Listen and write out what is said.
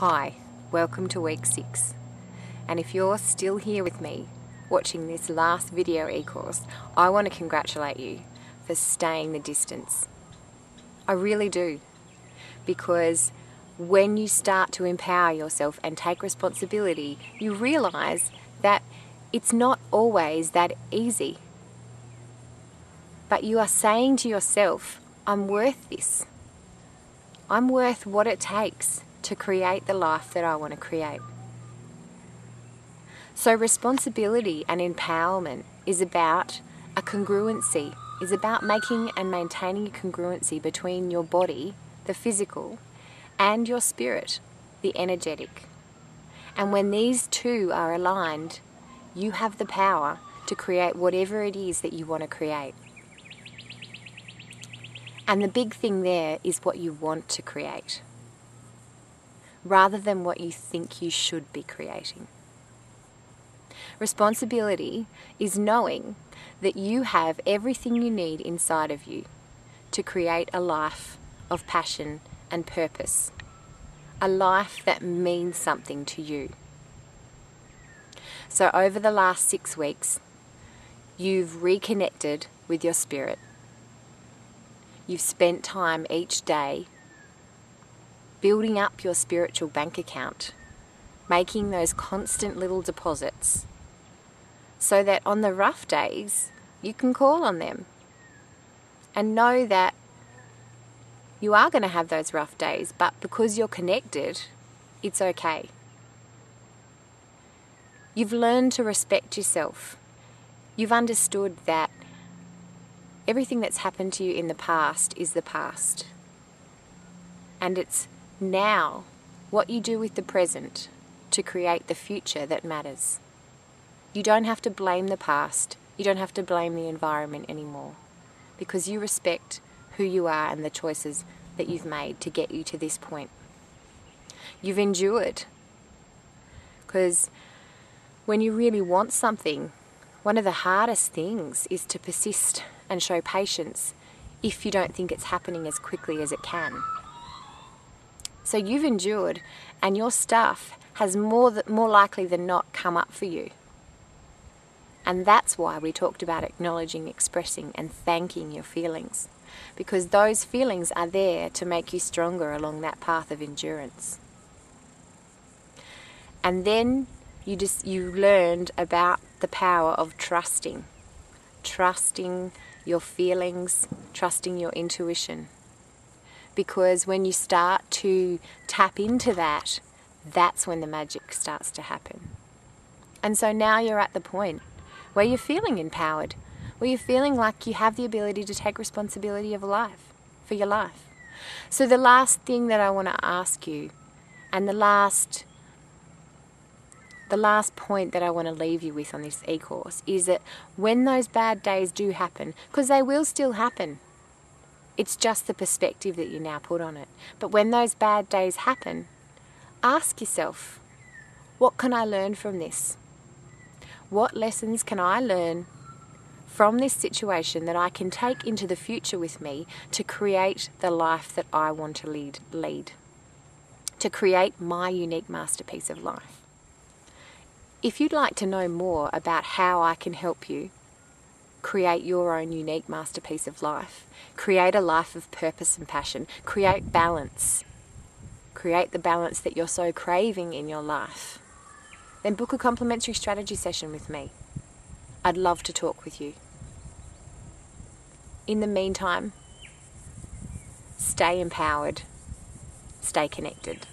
Hi, welcome to week 6. And if you're still here with me watching this last video e-course, I want to congratulate you for staying the distance. I really do. Because when you start to empower yourself and take responsibility, you realize that it's not always that easy. But you are saying to yourself, I'm worth this. I'm worth what it takes to create the life that I want to create. So responsibility and empowerment is about a congruency, is about making and maintaining a congruency between your body, the physical, and your spirit, the energetic. And when these two are aligned, you have the power to create whatever it is that you want to create. And the big thing there is what you want to create, rather than what you think you should be creating. Responsibility is knowing that you have everything you need inside of you to create a life of passion and purpose, a life that means something to you. So over the last 6 weeks, you've reconnected with your spirit. You've spent time each day building up your spiritual bank account, making those constant little deposits so that on the rough days you can call on them and know that you are going to have those rough days, but because you're connected, it's okay. You've learned to respect yourself. You've understood that everything that's happened to you in the past is the past. And it's now what you do with the present to create the future that matters. You don't have to blame the past. You don't have to blame the environment anymore, because you respect who you are and the choices that you've made to get you to this point. You've endured, because when you really want something, one of the hardest things is to persist and show patience if you don't think it's happening as quickly as it can. So you've endured, and your stuff has more likely than not come up for you. And that's why we talked about acknowledging, expressing, and thanking your feelings, because those feelings are there to make you stronger along that path of endurance. And then you learned about the power of trusting your feelings, trusting your intuition. Because when you start to tap into that, that's when the magic starts to happen. And so now you're at the point where you're feeling empowered, where you're feeling like you have the ability to take responsibility of life, for your life. So the last thing that I want to ask you, and the last point that I want to leave you with on this e-course, is that when those bad days do happen, because they will still happen, it's just the perspective that you now put on it. But when those bad days happen, ask yourself, what can I learn from this? What lessons can I learn from this situation that I can take into the future with me to create the life that I want to lead, to create my unique masterpiece of life? If you'd like to know more about how I can help you create your own unique masterpiece of life, create a life of purpose and passion, create balance, create the balance that you're so craving in your life, then book a complimentary strategy session with me. I'd love to talk with you. In the meantime, stay empowered, stay connected.